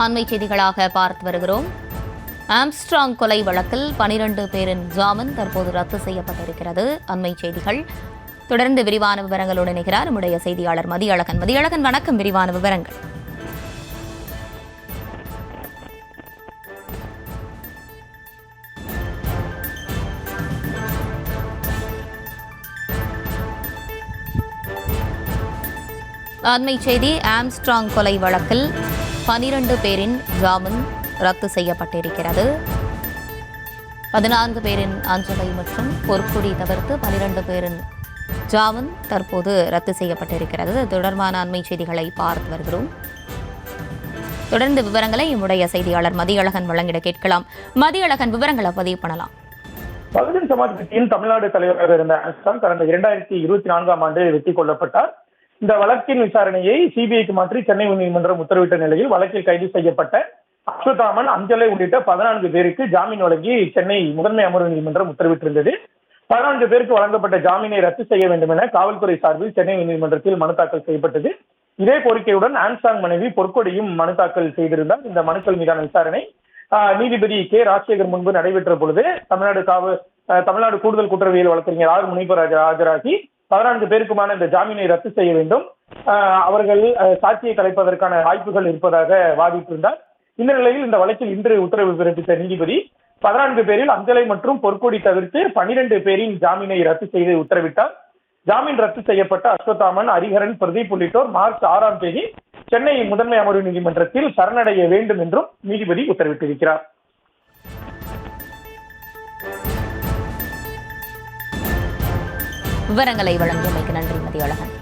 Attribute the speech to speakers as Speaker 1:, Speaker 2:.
Speaker 1: அண்மை செய்திகளாக பார்த்து வருகிறோம். ஆம்ஸ்ட்ராங் கொலை வழக்கில் 12 பேரின் ஜாமீன் தற்போது ரத்து செய்யப்பட்டிருக்கிறது. அண்மை செய்திகள் தொடர்ந்து விரிவான விவரங்களோடு இணைகிறார் நம்முடைய செய்தியாளர் மதியழகன். மதியழகன், வணக்கம். விரிவான விவரங்கள். அண்மை செய்தி, ஆம்ஸ்ட்ராங் கொலை வழக்கில் 12 பேரின் ஜாமீன் ரத்து செய்யப்பட்டிருக்கிறது. 14 பேரின் அஞ்சலை மற்றும் பொற்குடி தவிர்த்து 12 பேரின் ஜாமீன் தற்போது ரத்து செய்யப்பட்டிருக்கிறது. தொடர்பான அண்மை செய்திகளை பார்த்து வருகிறோம். தொடர்ந்து விவரங்களை நம்முடைய செய்தியாளர் மதியழகன் வழங்கிட கேட்கலாம். மதியழகன், விவரங்களை பதிவு பண்ணலாம்.
Speaker 2: பகுஜன் சமாஜ் கட்சியின் தமிழ்நாடு தலைவராக இருந்த ஆம்ஸ்ட்ராங் கடந்த 2024ஆம் ஆண்டு வெற்றி கொள்ளப்பட்டார். இந்த வழக்கின் விசாரணையை சிபிஐக்கு மாற்றி சென்னை உயர்நீதிமன்றம் உத்தரவிட்ட நிலையில் வழக்கில் கைது செய்யப்பட்ட அஸ்வத்தாமன், அஞ்சலை உள்ளிட்ட 14 பேருக்கு ஜாமீன் வழங்கி சென்னை முதன்மை அமர்வு நீதிமன்றம் உத்தரவிட்டிருந்தது. 14 பேருக்கு வழங்கப்பட்ட ஜாமீனை ரத்து செய்ய வேண்டும் என காவல்துறை சார்பில் சென்னை உயர்நீதிமன்றத்தில் மனு தாக்கல் செய்யப்பட்டது. இதே கோரிக்கையுடன் ஆம்ஸ்ட்ராங் மனைவி பொற்கொடியும் மனு தாக்கல் செய்திருந்தார். இந்த மனுக்கள் மீதான விசாரணை நீதிபதி கே ராஜசேகர் முன்பு நடைபெற்ற பொழுது தமிழ்நாடு கூடுதல் குற்றவியல் வழக்கறிஞர் ஆர் முனைப்பராஜ் ஆஜராகி 14 பேருக்குமான இந்த ஜாமீனை ரத்து செய்ய வேண்டும், அவர்கள் சாட்சியை கலைப்பதற்கான வாய்ப்புகள் இருப்பதாக வாதிட்டிருந்தார். இந்த நிலையில் இந்த வழக்கில் இன்று உத்தரவு பிறப்பித்த நீதிபதி 14 பேரில் அஞ்சலை மற்றும் பொற்கொடி தவிர்த்து 12 பேரின் ஜாமீனை ரத்து செய்து உத்தரவிட்டார். ஜாமீன் ரத்து செய்யப்பட்ட அஸ்வத்தாமன், ஹரிஹரன், பிரதீப் உள்ளிட்டோர் மார்ச் 6ஆம் தேதி சென்னை முதன்மை அமர்வு நீதிமன்றத்தில் சரணடைய வேண்டும் என்றும் நீதிபதி உத்தரவிட்டிருக்கிறார்.
Speaker 1: விவரங்களை வழங்கியமைக்கு நன்றி மதியழகன்.